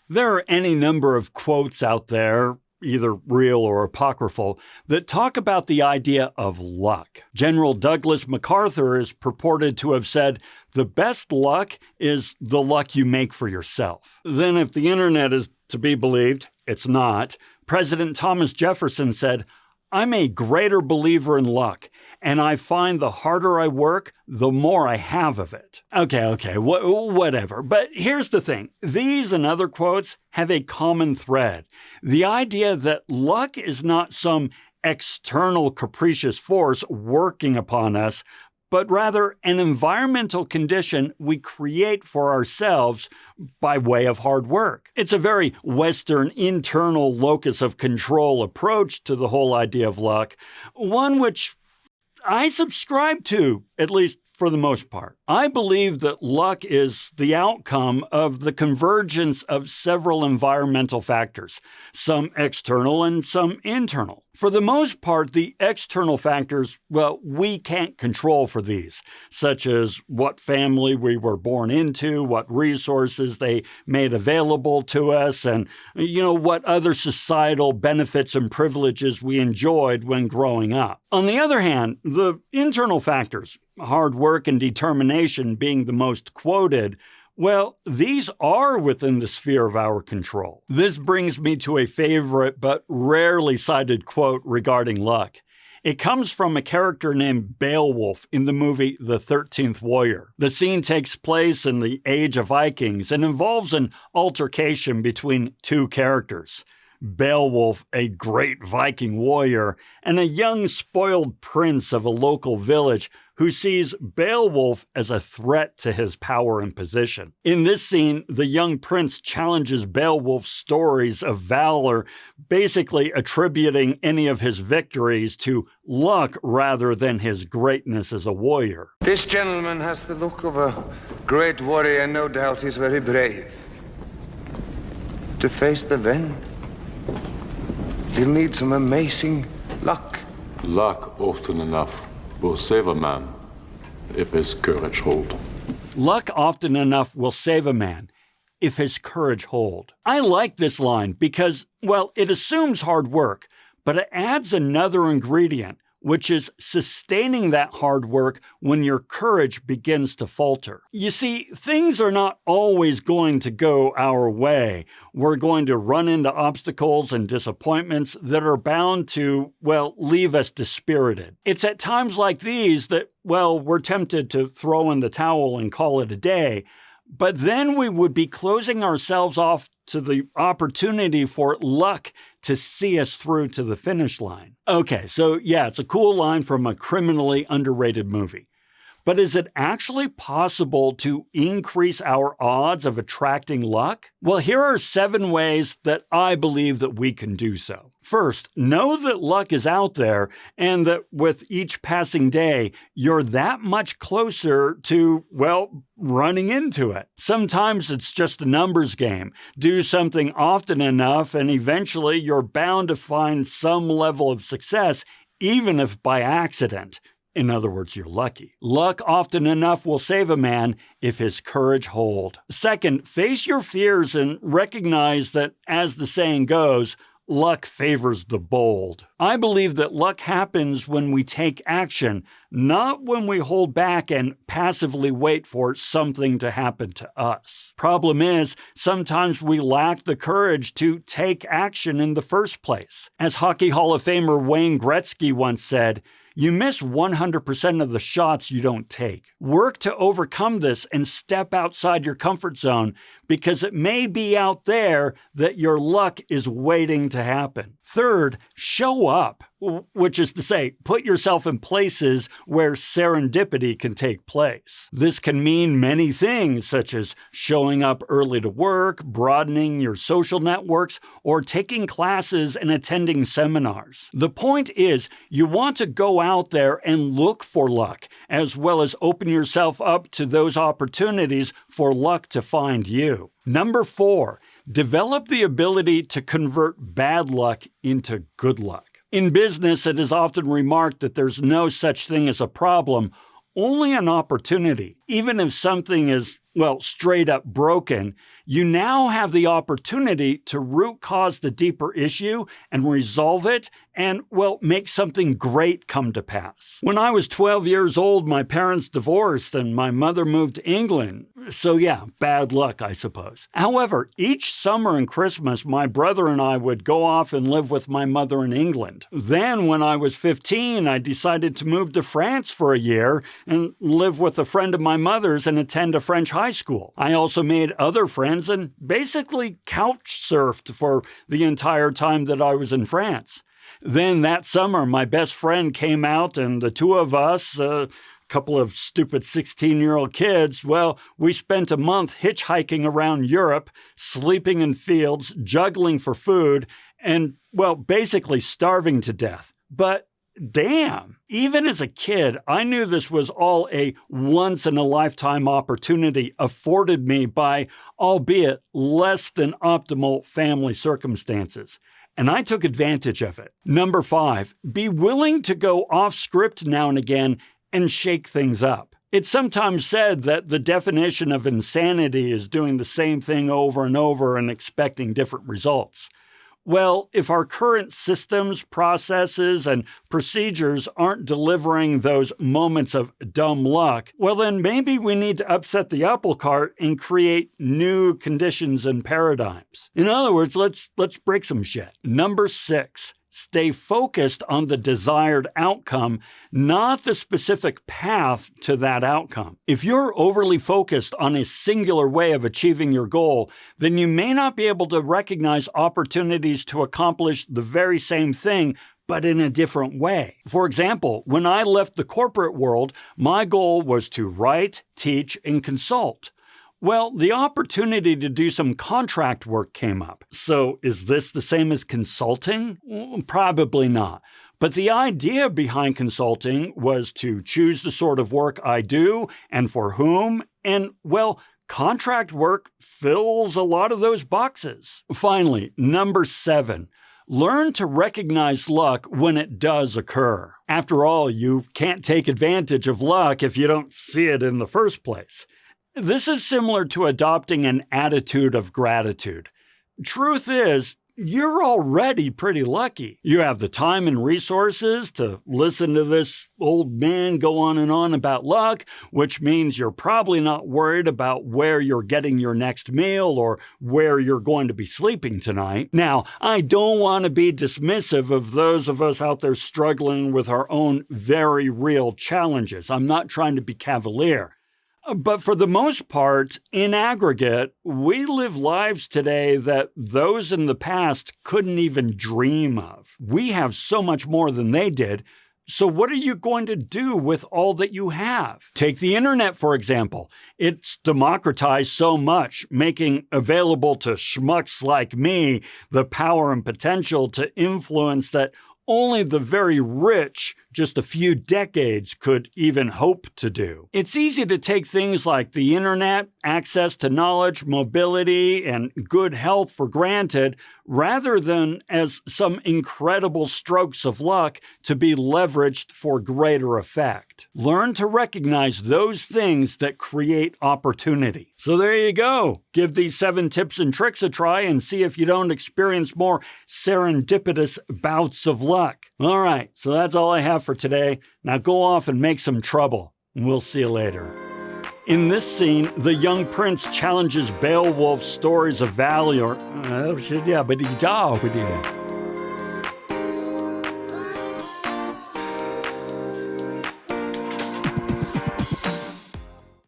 There are any number of quotes out there, either real or apocryphal, that talk about the idea of luck. General Douglas MacArthur is purported to have said, "The best luck is the luck you make for yourself." Then if the internet is to be believed, it's not. President Thomas Jefferson said, "I'm a greater believer in luck, and I find the harder I work, the more I have of it." Okay, whatever. But here's the thing. These and other quotes have a common thread. The idea that luck is not some external capricious force working upon us, but rather an environmental condition we create for ourselves by way of hard work. It's a very Western internal locus of control approach to the whole idea of luck, one which I subscribe to, at least for the most part. I believe that luck is the outcome of the convergence of several environmental factors, some external and some internal. For the most part, the external factors, well, we can't control for these, such as what family we were born into, what resources they made available to us, and, what other societal benefits and privileges we enjoyed when growing up. On the other hand, the internal factors, hard work and determination being the most quoted, well, these are within the sphere of our control. This brings me to a favorite but rarely cited quote regarding luck. It comes from a character named Beowulf in the movie The 13th Warrior. The scene takes place in the Age of Vikings and involves an altercation between two characters. Beowulf, a great Viking warrior, and a young spoiled prince of a local village who sees Beowulf as a threat to his power and position. In this scene, the young prince challenges Beowulf's stories of valor, basically attributing any of his victories to luck rather than his greatness as a warrior. This gentleman has the look of a great warrior, and no doubt he's very brave. To face the Ven, he'll need some amazing luck. Luck often enough will save a man if his courage hold. Luck often enough will save a man if his courage hold. I like this line because, well, it assumes hard work, but it adds another ingredient, which is sustaining that hard work when your courage begins to falter. You see, things are not always going to go our way. We're going to run into obstacles and disappointments that are bound to, well, leave us dispirited. It's at times like these that, well, we're tempted to throw in the towel and call it a day. But then we would be closing ourselves off to the opportunity for luck to see us through to the finish line. Okay, so yeah, it's a cool line from a criminally underrated movie. But is it actually possible to increase our odds of attracting luck? Well, here are 7 ways that I believe that we can do so. First, know that luck is out there and that with each passing day, you're that much closer to, well, running into it. Sometimes it's just a numbers game. Do something often enough and eventually you're bound to find some level of success, even if by accident. In other words, you're lucky. Luck often enough will save a man if his courage hold. Second, face your fears and recognize that, as the saying goes, luck favors the bold. I believe that luck happens when we take action, not when we hold back and passively wait for something to happen to us. Problem is, sometimes we lack the courage to take action in the first place. As Hockey Hall of Famer Wayne Gretzky once said, "You miss 100% of the shots you don't take." Work to overcome this and step outside your comfort zone because it may be out there that your luck is waiting to happen. Third, show up, which is to say, put yourself in places where serendipity can take place. This can mean many things, such as showing up early to work, broadening your social networks, or taking classes and attending seminars. The point is, you want to go out there and look for luck, as well as open yourself up to those opportunities for luck to find you. Number 4, develop the ability to convert bad luck into good luck. In business, it is often remarked that there's no such thing as a problem, only an opportunity. Even if something is well, straight up broken, you now have the opportunity to root cause the deeper issue and resolve it and, well, make something great come to pass. When I was 12 years old, my parents divorced and my mother moved to England. So yeah, bad luck, I suppose. However, each summer and Christmas, my brother and I would go off and live with my mother in England. Then, when I was 15, I decided to move to France for a year and live with a friend of my mother's and attend a French high school. I also made other friends and basically couch surfed for the entire time that I was in France. Then that summer, my best friend came out and the two of us, couple of stupid 16-year-old kids, well, we spent a month hitchhiking around Europe, sleeping in fields, juggling for food, and, well, basically starving to death. But damn, even as a kid, I knew this was all a once-in-a-lifetime opportunity afforded me by, albeit less than optimal family circumstances. And I took advantage of it. Number 5, be willing to go off script now and again and shake things up. It's sometimes said that the definition of insanity is doing the same thing over and over and expecting different results. Well, if our current systems, processes, and procedures aren't delivering those moments of dumb luck, well then maybe we need to upset the apple cart and create new conditions and paradigms. In other words, let's break some shit. Number 6. Stay focused on the desired outcome, not the specific path to that outcome. If you're overly focused on a singular way of achieving your goal, then you may not be able to recognize opportunities to accomplish the very same thing, but in a different way. For example, when I left the corporate world, my goal was to write, teach, and consult. Well, the opportunity to do some contract work came up. So is this the same as consulting? Probably not. But the idea behind consulting was to choose the sort of work I do and for whom, and, well, contract work fills a lot of those boxes. Finally, number 7. Learn to recognize luck when it does occur. After all, you can't take advantage of luck if you don't see it in the first place. This is similar to adopting an attitude of gratitude. Truth is, you're already pretty lucky. You have the time and resources to listen to this old man go on and on about luck, which means you're probably not worried about where you're getting your next meal or where you're going to be sleeping tonight. Now, I don't want to be dismissive of those of us out there struggling with our own very real challenges. I'm not trying to be cavalier. But for the most part, in aggregate, we live lives today that those in the past couldn't even dream of. We have so much more than they did. So what are you going to do with all that you have? Take the internet, for example. It's democratized so much, making available to schmucks like me the power and potential to influence that only the very rich just a few decades could even hope to do. It's easy to take things like the internet, access to knowledge, mobility, and good health for granted, rather than as some incredible strokes of luck to be leveraged for greater effect. Learn to recognize those things that create opportunity. So there you go. Give these 7 tips and tricks a try and see if you don't experience more serendipitous bouts of luck. All right, so that's all I have for today. Now go off and make some trouble. We'll see you later. In this scene, the young prince challenges Beowulf's stories of valor.